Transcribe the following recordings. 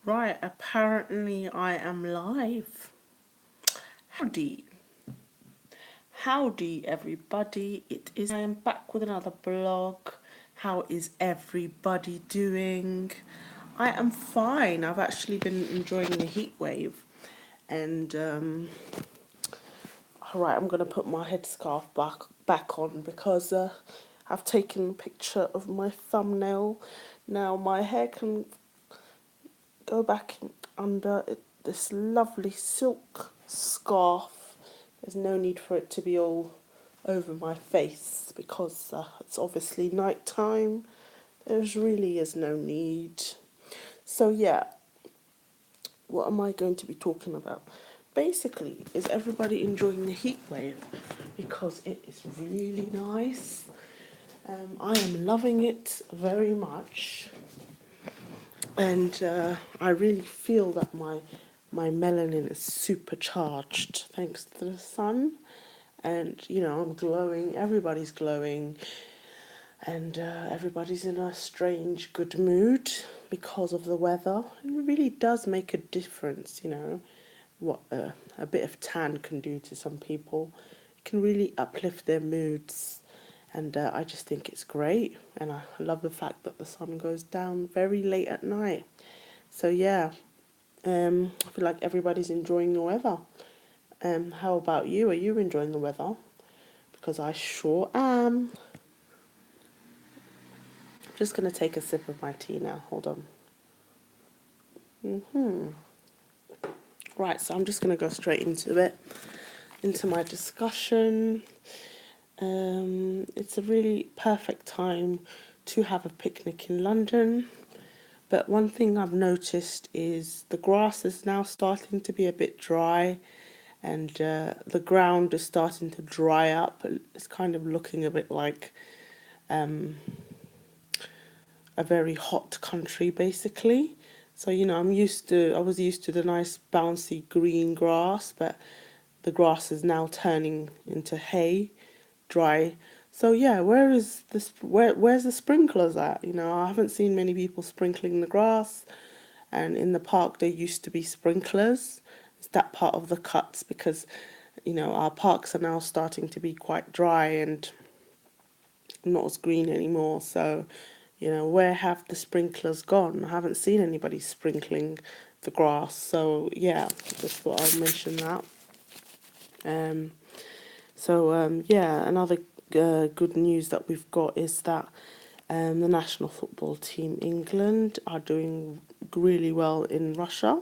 Right, apparently I am live. Howdy. Howdy, everybody. I am back with another blog. How is everybody doing? I am fine. I've actually been enjoying the heat wave. And, alright, I'm going to put my headscarf back on because I've taken a picture of my thumbnail. Now my hair can go back under this lovely silk scarf. There's no need for it to be all over my face because it's obviously night time. There's really is no need. So yeah, what am I going to be talking about? Basically, is everybody enjoying the heat wave? Because it is really nice. I am loving it very much. And I really feel that my melanin is supercharged thanks to the sun. And I'm glowing. Everybody's glowing, and everybody's in a strange good mood because of the weather. It really does make a difference. What a bit of tan can do to some people. It can really uplift their moods. And I just think it's great. And I love the fact that the sun goes down very late at night. So, yeah, I feel like everybody's enjoying the weather. How about you? Are you enjoying the weather? Because I sure am. Just going to take a sip of my tea now. Hold on. Right, so I'm just going to go straight into it, into my discussion. It's a really perfect time to have a picnic in London. But one thing I've noticed is the grass is now starting to be a bit dry, and the ground is starting to dry up. It's kind of looking a bit like a very hot country, basically. So, I was used to the nice bouncy green grass, but the grass is now turning into hay, dry. So yeah, where's the sprinklers at? I haven't seen many people sprinkling the grass, and in the park there used to be sprinklers. It's that part of the cuts because our parks are now starting to be quite dry and not as green anymore. So, where have the sprinklers gone? I haven't seen anybody sprinkling the grass. So yeah, just thought I'd mention that. Um, another good news that we've got is that the national football team England are doing really well in Russia.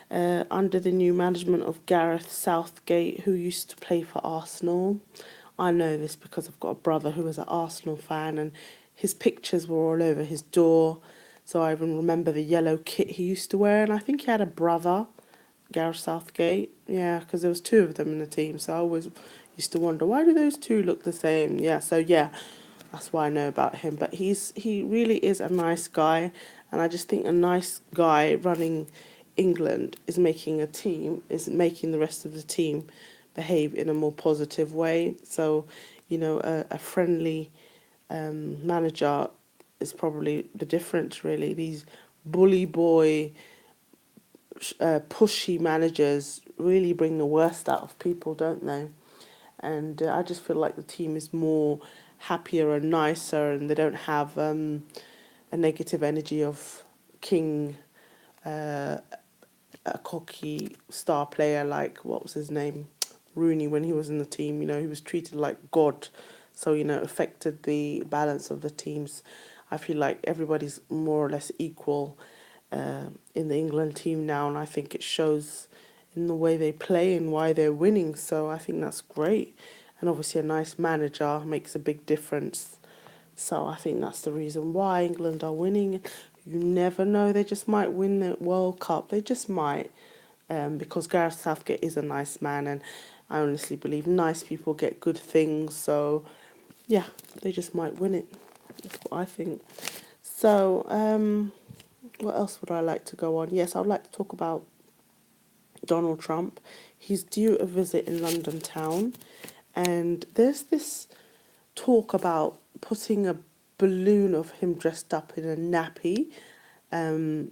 Under the new management of Gareth Southgate, who used to play for Arsenal. I know this because I've got a brother who was an Arsenal fan, and his pictures were all over his door. So I even remember the yellow kit he used to wear, and I think he had a brother, Gareth Southgate. Yeah, because there was two of them in the team, so I always used to wonder why do those two look the same. Yeah, so yeah, that's why I know about him. But he really is a nice guy, and I just think a nice guy running England is making the rest of the team behave in a more positive way. So, a friendly manager is probably the difference, really. These bully boy, pushy managers really bring the worst out of people, don't they? And I just feel like the team is more happier and nicer, and they don't have a negative energy of King, uh, a cocky star player like what was his name, Rooney, when he was in the team. He was treated like God, so it affected the balance of the teams. I feel like everybody's more or less equal in the England team now, and I think it shows in the way they play and why they're winning. So I think that's great, and obviously a nice manager makes a big difference. So I think that's the reason why England are winning. You never know; they just might win the World Cup. They just might, because Gareth Southgate is a nice man, and I honestly believe nice people get good things. So yeah, they just might win it. That's what I think. So what else would I like to go on? Yes, I'd like to talk about Donald Trump. He's due a visit in London town, and there's this talk about putting a balloon of him dressed up in a nappy, um,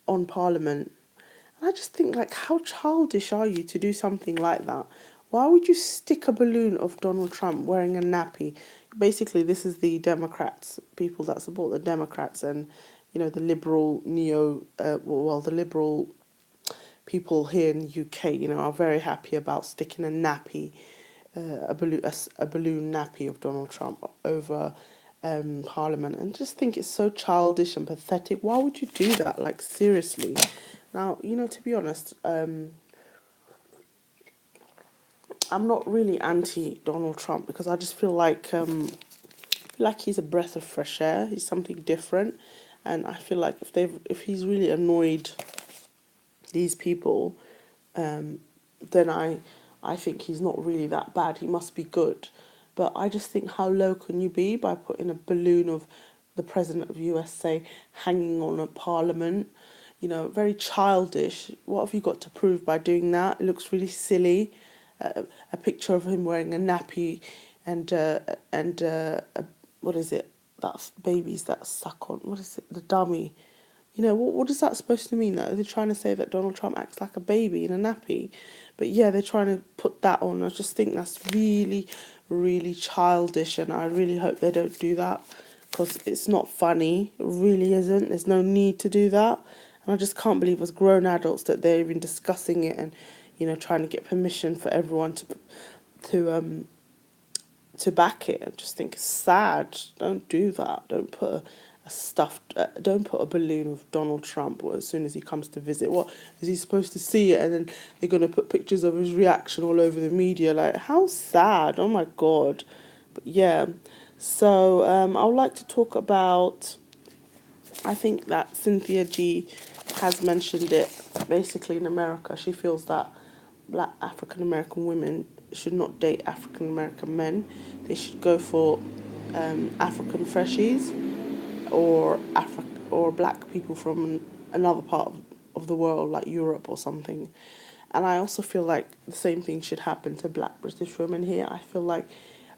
on Parliament. And I just think, like, how childish are you to do something like that? Why would you stick a balloon of Donald Trump wearing a nappy? Basically, this is the Democrats, people that support the Democrats, and the liberal the liberal people here in the UK, are very happy about sticking a nappy, a balloon nappy of Donald Trump over Parliament, and just think it's so childish and pathetic. Why would you do that? Like, seriously. Now, to be honest, I'm not really anti Donald Trump because I just feel like he's a breath of fresh air. He's something different, and I feel like if he's really annoyed these people, um, then I think he's not really that bad. He must be good. But I just think, how low can you be by putting a balloon of the president of USA hanging on a parliament? Very childish. What have you got to prove by doing that? It looks really silly. A picture of him wearing a nappy and what is it? That's babies that suck on. What is it? The dummy. What is that supposed to mean? That they're trying to say that Donald Trump acts like a baby in a nappy, but yeah, they're trying to put that on. I just think that's really, really childish, and I really hope they don't do that because it's not funny. It really isn't. There's no need to do that, and I just can't believe as grown adults that they're even discussing it and trying to get permission for everyone to um to back it. I just think it's sad. Don't do that. Don't put a balloon of Donald Trump as soon as he comes to visit. What is he supposed to see it? And then they're gonna put pictures of his reaction all over the media. Like, how sad! Oh my god. But yeah. So I would like to talk about. I think that Cynthia G has mentioned it. Basically, in America, she feels that Black African American women should not date African American men. They should go for African freshies or black people from another part of the world, like Europe or something. And I also feel like the same thing should happen to Black British women here. I feel like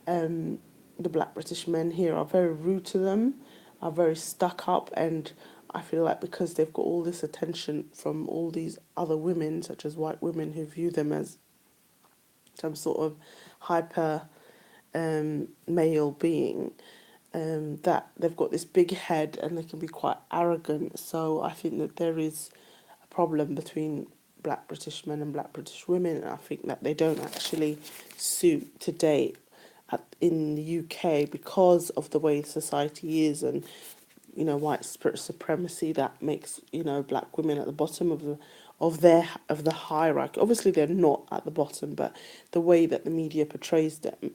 the Black British men here are very rude to them, are very stuck up, and I feel like because they've got all this attention from all these other women, such as white women, who view them as some sort of hyper male being, that they've got this big head and they can be quite arrogant. So I think that there is a problem between Black British men and Black British women, and I think that they don't actually suit to date in the UK because of the way society is, and white supremacy that makes black women at the bottom of the hierarchy. Obviously, they're not at the bottom, but the way that the media portrays them,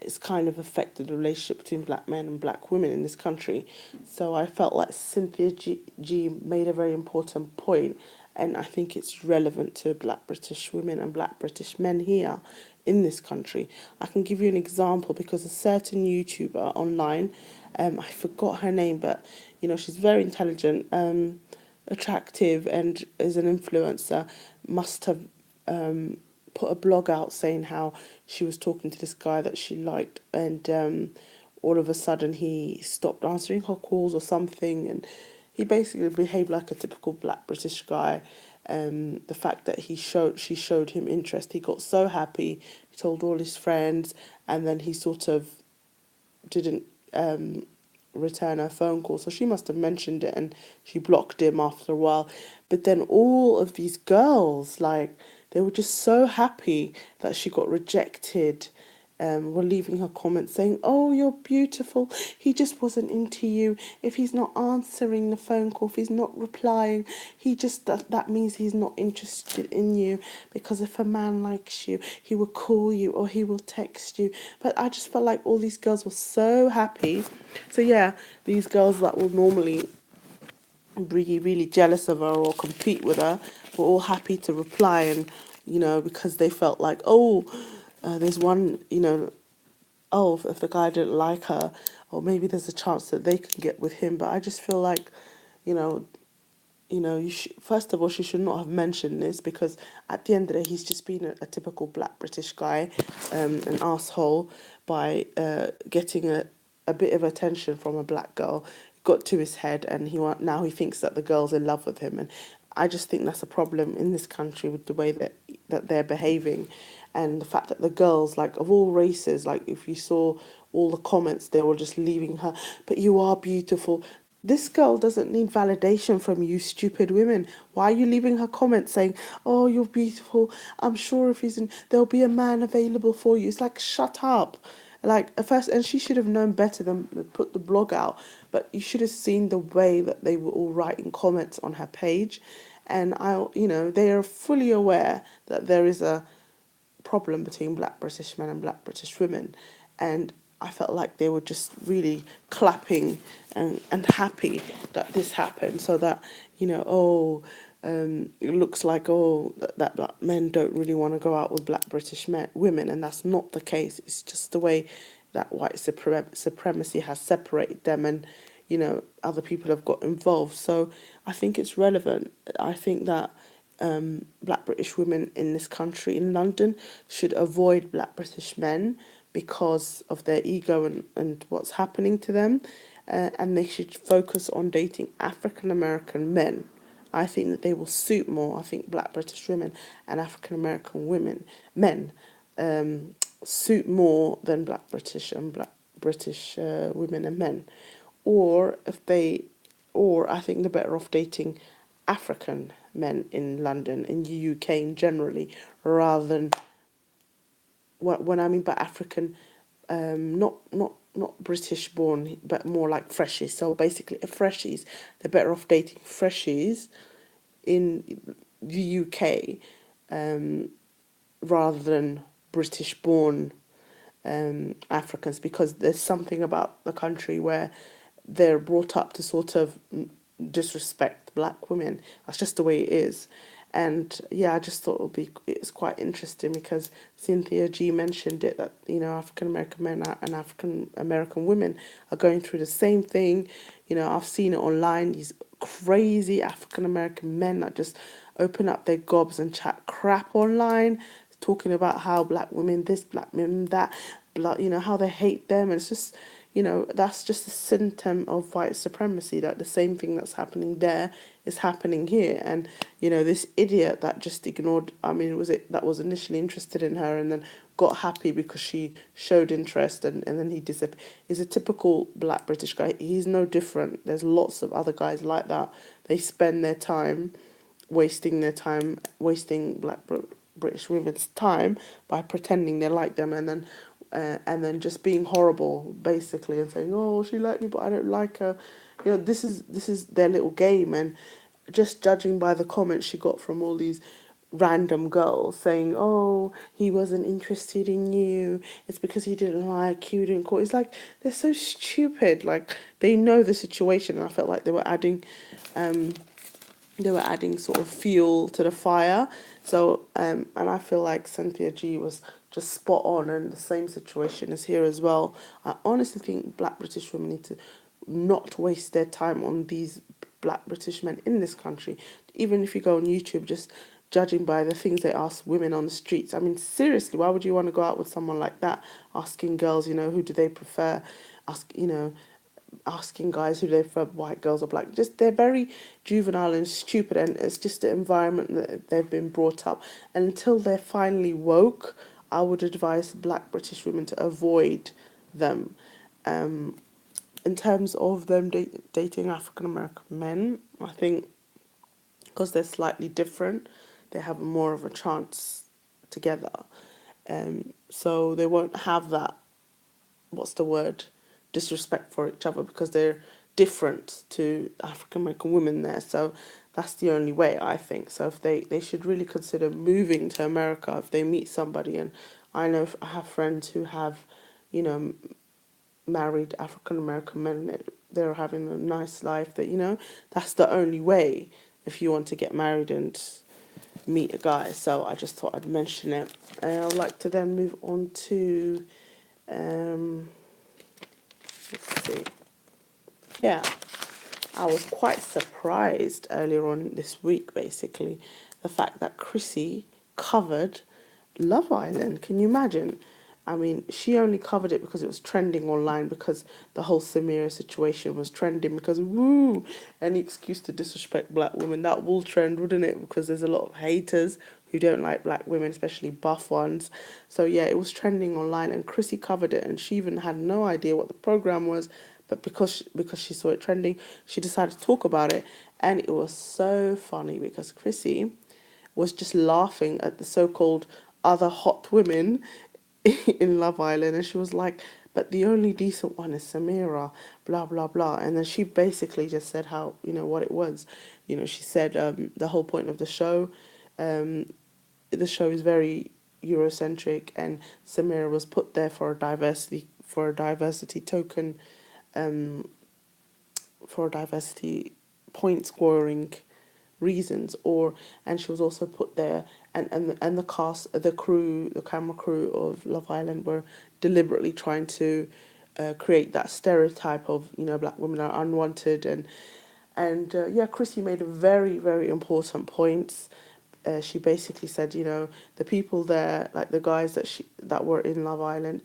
it's kind of affected the relationship between black men and black women in this country. So I felt like Cynthia G made a very important point, and I think it's relevant to black British women and black British men here in this country. I can give you an example because a certain YouTuber online, I forgot her name, but she's very intelligent, attractive, and is an influencer. Must have put a blog out saying how she was talking to this guy that she liked, and all of a sudden he stopped answering her calls or something, and he basically behaved like a typical black British guy. The fact that she showed him interest, he got so happy. He told all his friends, and then he sort of didn't return her phone call. So she must have mentioned it, and she blocked him after a while. But then all of these girls, like, they were just so happy that she got rejected. Were leaving her comments saying, "Oh, you're beautiful. He just wasn't into you. If he's not answering the phone call, if he's not replying, that means he's not interested in you. Because if a man likes you, he will call you or he will text you." But I just felt like all these girls were so happy. So yeah, these girls that will normally really, really jealous of her or compete with her were all happy to reply, and because they felt like, oh, there's one, oh, if the guy didn't like her, or maybe there's a chance that they can get with him. But I just feel like, you know, first of all, she should not have mentioned this, because at the end of the day, he's just been a typical black British guy, an asshole, by getting a bit of attention from a black girl. got to his head, and now he thinks that the girl's in love with him. And I just think that's a problem in this country with the way that they're behaving, and the fact that the girls, like, of all races, like, if you saw all the comments, they were just leaving her, but you are beautiful. This girl doesn't need validation from you, stupid women. Why are you leaving her comments saying, "Oh, you're beautiful. I'm sure if he's in, there'll be a man available for you." It's like, shut up. Like, at first, and she should have known better than put the blog out. But you should have seen the way that they were all writing comments on her page, and they are fully aware that there is a problem between black British men and black British women. And I felt like they were just really clapping and happy that this happened, so that, it looks like, that black men don't really want to go out with black British women, and that's not the case. It's just the way that white supremacy has separated them, and other people have got involved. So I think it's relevant. I think that black British women in this country, in London, should avoid black British men because of their ego and what's happening to them. And they should focus on dating African American men. I think that they will suit more. I think black British women and African American men, suit more than black British and black British women and men. Or I think they're better off dating African men in London, in the UK in generally, rather than, when I mean by African, not British born, but more like freshies. So basically, freshies, they're better off dating freshies in the UK, rather than British born Africans, because there's something about the country where they're brought up to sort of disrespect black women. That's just the way it is. And yeah, I just thought it's quite interesting because Cynthia G mentioned it, that African American men and African American women are going through the same thing. I've seen it online. These crazy African American men that just open up their gobs and chat crap online, talking about how black women this, black women that, how they hate them. And it's just, that's just a symptom of white supremacy, that the same thing that's happening there is happening here. And, this idiot that just ignored, that was initially interested in her and then got happy because she showed interest, and then he disappeared. He's a typical black British guy. He's no different. There's lots of other guys like that. They spend their time wasting black British women's time by pretending they like them, and then just being horrible, basically, and saying, "Oh, she liked me, but I don't like her." This is their little game. And just judging by the comments she got from all these random girls saying, "Oh, he wasn't interested in you. It's because he didn't like you, didn't call." It's like, they're so stupid. Like, they know the situation, and I felt like they were adding sort of fuel to the fire. So, and I feel like Cynthia G was just spot on, and the same situation is here as well. I honestly think black British women need to not waste their time on these black British men in this country. Even if you go on YouTube, just judging by the things they ask women on the streets. I mean, seriously, why would you want to go out with someone like that? Asking girls, who do they prefer? Asking guys who they prefer, white girls or black. Just, they're very juvenile and stupid, and it's just the environment that they've been brought up. And until they're finally woke, I would advise black British women to avoid them. In terms of them dating African American men, I think because they're slightly different, they have more of a chance together. So they won't have that, what's the word, disrespect for each other, because they're different to African American women there. So that's the only way, I think. So if they should really consider moving to America if they meet somebody. And I know I have friends who have, married African American men, and they're having a nice life. That's the only way if you want to get married and meet a guy. So I just thought I'd mention it. And I'd like to then move on to, let's see. Yeah, I was quite surprised earlier on this week, basically, the fact that Chrissy covered Love Island. Can you imagine? I mean, she only covered it because it was trending online, because the whole Samira situation was trending, because woo, any excuse to disrespect black women, that will trend, wouldn't it? Because there's a lot of haters who don't like black women, especially buff ones. So yeah, it was trending online, and Chrissy covered it, and she even had no idea what the program was, but because she saw it trending, she decided to talk about it, and it was so funny because Chrissy was just laughing at the so-called other hot women in Love Island, and she was like, "But the only decent one is Samira," blah blah blah, and then she basically just said how, what it was. She said, the whole point of um, the show is very Eurocentric, and Samira was put there for a diversity token, um, for a diversity point scoring reasons, and she was also put there, and the cast, the camera crew of Love Island were deliberately trying to create that stereotype of, black women are unwanted, and yeah, Chrissy made a very very important point. She basically said, the people there, like the guys that were in Love Island,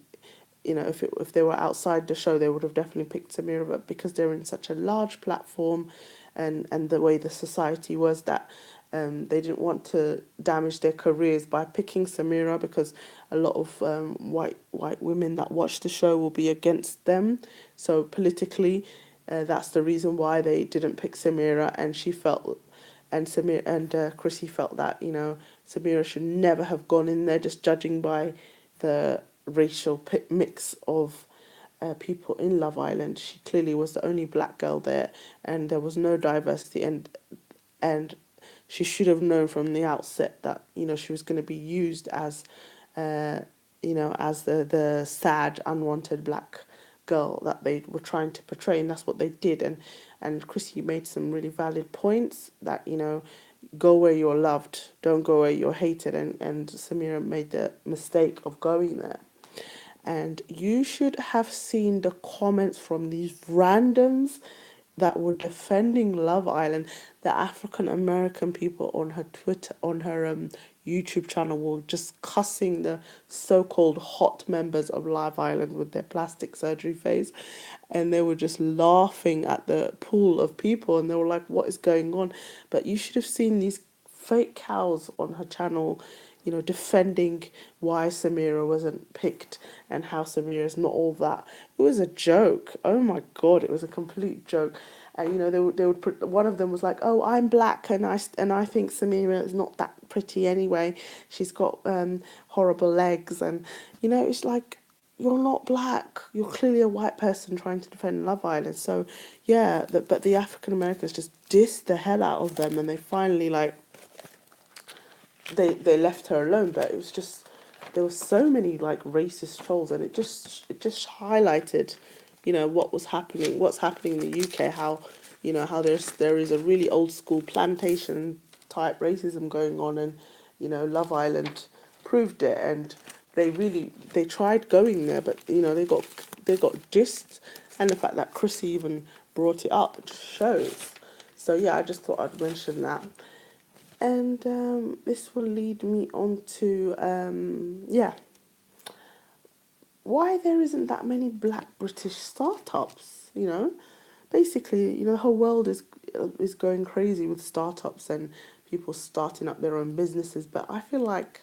if they were outside the show, they would have definitely picked Samira, but because they're in such a large platform, and the way the society was, that they didn't want to damage their careers by picking Samira, because a lot of white women that watch the show will be against them. So politically, that's the reason why they didn't pick Samira, and she felt, and Chrissy felt that, Samira should never have gone in there, just judging by the racial mix of people in Love Island. She clearly was the only black girl there, and there was no diversity, and she should have known from the outset that, she was going to be used as, uh, as the sad, unwanted black girl that they were trying to portray, and that's what they did. And Chrissy made some really valid points that, go where you're loved, don't go where you're hated, and Samira made the mistake of going there. And you should have seen the comments from these randoms that were defending Love Island. The African American people on her Twitter, on her YouTube channel, were just cussing the so-called hot members of Love Island with their plastic surgery face, and they were just laughing at the pool of people, and they were like, "What is going on?" But you should have seen these fake cows on her channel, defending why Samira wasn't picked, and how Samira is not all that. It was a joke. Oh my god, it was a complete joke. And they would put, one of them was like, "Oh, I'm black, and I think Samira is not that pretty anyway. She's got horrible legs," and it's like, you're not black. You're clearly a white person trying to defend Love Island. So yeah, but the African Americans just dissed the hell out of them, and they finally, like, they left her alone. But it was just, there were so many like racist trolls, and it just highlighted, what's happening in the UK, how, how there is a really old school plantation type racism going on, and Love Island proved it. And they tried going there, but they got dissed, and the fact that Chrissy even brought it up just shows. So yeah, I just thought I'd mention that. And this will lead me on to, yeah, why there isn't that many black British startups, Basically, the whole world is going crazy with startups and people starting up their own businesses, but I feel like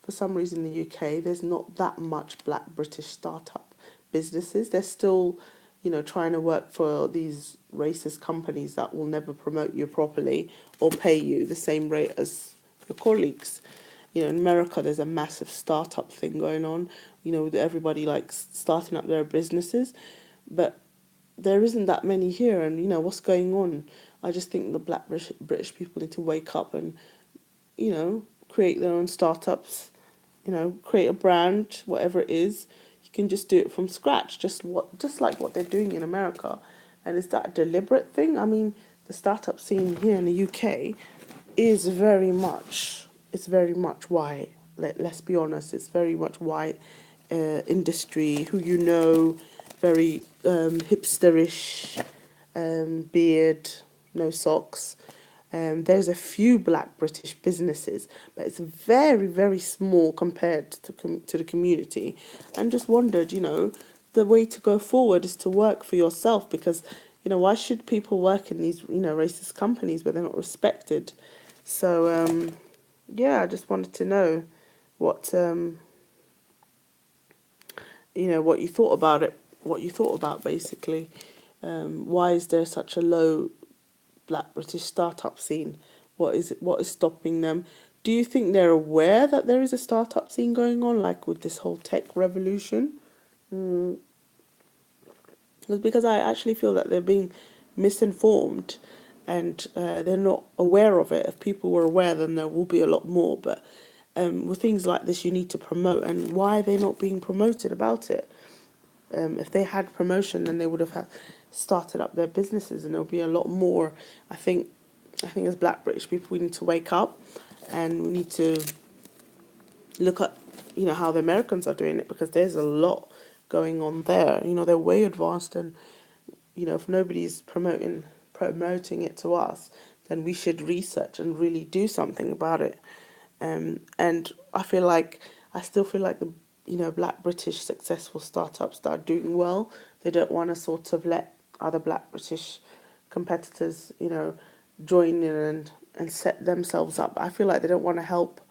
for some reason in the UK there's not that much black British startup businesses. They're still, trying to work for these racist companies that will never promote you properly or pay you the same rate as your colleagues. In America, there's a massive startup thing going on, with everybody like starting up their businesses, but there isn't that many here. And what's going on? I just think the black British people need to wake up and, create their own startups, create a brand, whatever it is. You can just do it from scratch, just like what they're doing in America. And is that a deliberate thing? I mean, the startup scene here in the UK is it's very much white. Let's be honest, it's very much white industry, who very hipsterish, beard, no socks. There's a few black British businesses, but it's very, very small compared to the community. And just wondered, the way to go forward is to work for yourself because, why should people work in these, racist companies where they're not respected? So, yeah, I just wanted to know what, what you thought about it, what you thought about basically. Why is there such a low black British startup scene? What is stopping them? Do you think they're aware that there is a startup scene going on, like with this whole tech revolution? Mm. Because I actually feel that they're being misinformed and they're not aware of it. If people were aware, then there will be a lot more. But with things like this, you need to promote. And why are they not being promoted about it? If they had promotion, then they would have started up their businesses, and there'll be a lot more. I think, as Black British people, we need to wake up, and we need to look at, how the Americans are doing it because there's a lot going on there. They're way advanced, and if nobody's promoting it to us, then we should research and really do something about it. And I still feel like the Black British successful startups that are doing well, they don't want to sort of let other Black British competitors, join in and set themselves up. I feel like they don't want to help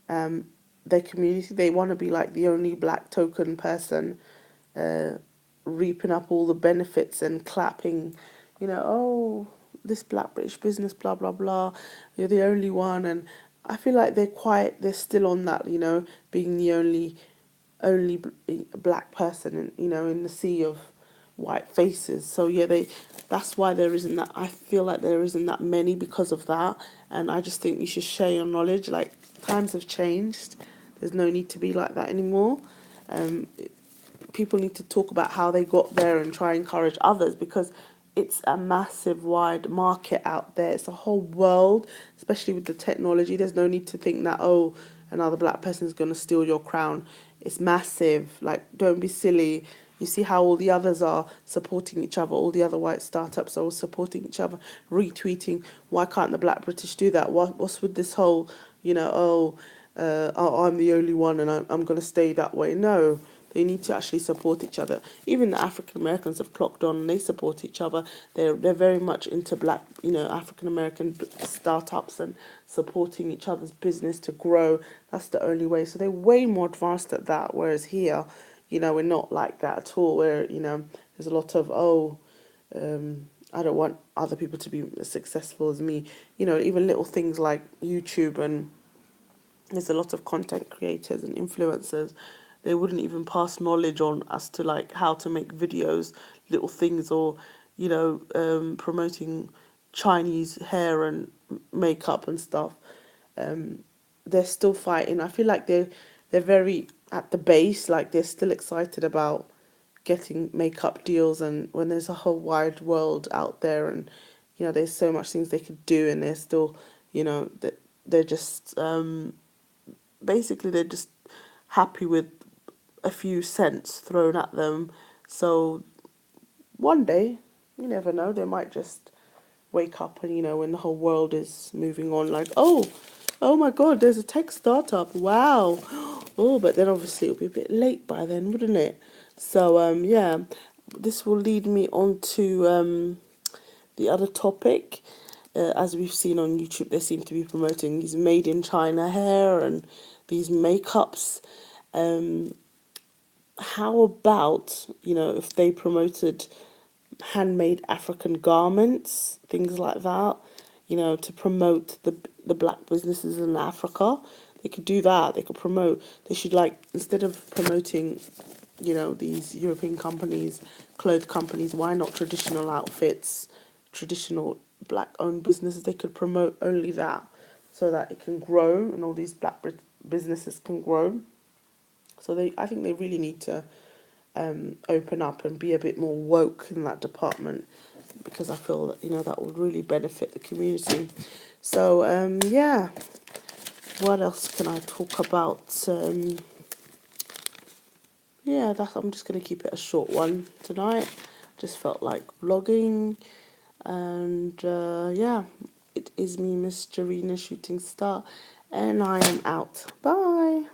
their community. They want to be like the only black token person, uh, reaping up all the benefits and clapping, oh, this Black British business, blah blah blah. You're the only one, and I feel like they're still on that, being the only black person, in the sea of white faces. So yeah, that's why there isn't that. I feel like there isn't that many because of that, and I just think you should share your knowledge. Like, times have changed. There's no need to be like that anymore. Um, People need to talk about how they got there and try and encourage others because it's a massive wide market out there. It's a whole world, especially with the technology. There's no need to think that, oh, another black person is going to steal your crown. It's massive. Like, don't be silly. You see how all the others are supporting each other. All the other white startups are all supporting each other, retweeting. Why can't the Black British do that? What's with this whole, I'm the only one and I'm going to stay that way? No, they need to actually support each other. Even the African Americans have clocked on and they support each other. They're very much into black, African American startups and supporting each other's business to grow. That's the only way. So they're way more advanced at that. Whereas here, we're not like that at all. Where there's a lot of I don't want other people to be as successful as me. Even little things like YouTube, and there's a lot of content creators and influencers. They wouldn't even pass knowledge on as to like how to make videos, little things, or promoting Chinese hair and makeup and stuff. Um, they're still fighting. I feel like they're very at the base. Like, they're still excited about getting makeup deals, and when there's a whole wide world out there, and there's so much things they could do, and they're still that they're just basically they're just happy with a few cents thrown at them. So one day, you never know, they might just wake up and, when the whole world is moving on, like, oh my God, there's a tech startup. Wow. Oh, but then obviously it'll be a bit late by then, wouldn't it? So, yeah, this will lead me on to the other topic. As we've seen on YouTube, they seem to be promoting these made in China hair and these makeups. Um, how about, if they promoted handmade African garments, things like that, to promote the black businesses in Africa? They could do that. They could promote. They should, like, instead of promoting, these European companies, clothes companies, why not traditional outfits, traditional black-owned businesses? They could promote only that so that it can grow and all these businesses can grow. So I think they really need to open up and be a bit more woke in that department because I feel that that would really benefit the community. So yeah, what else can I talk about? Yeah, I'm just gonna keep it a short one tonight. Just felt like vlogging, and yeah, is me, Miss Jarena Shooting Star, and I am out. Bye.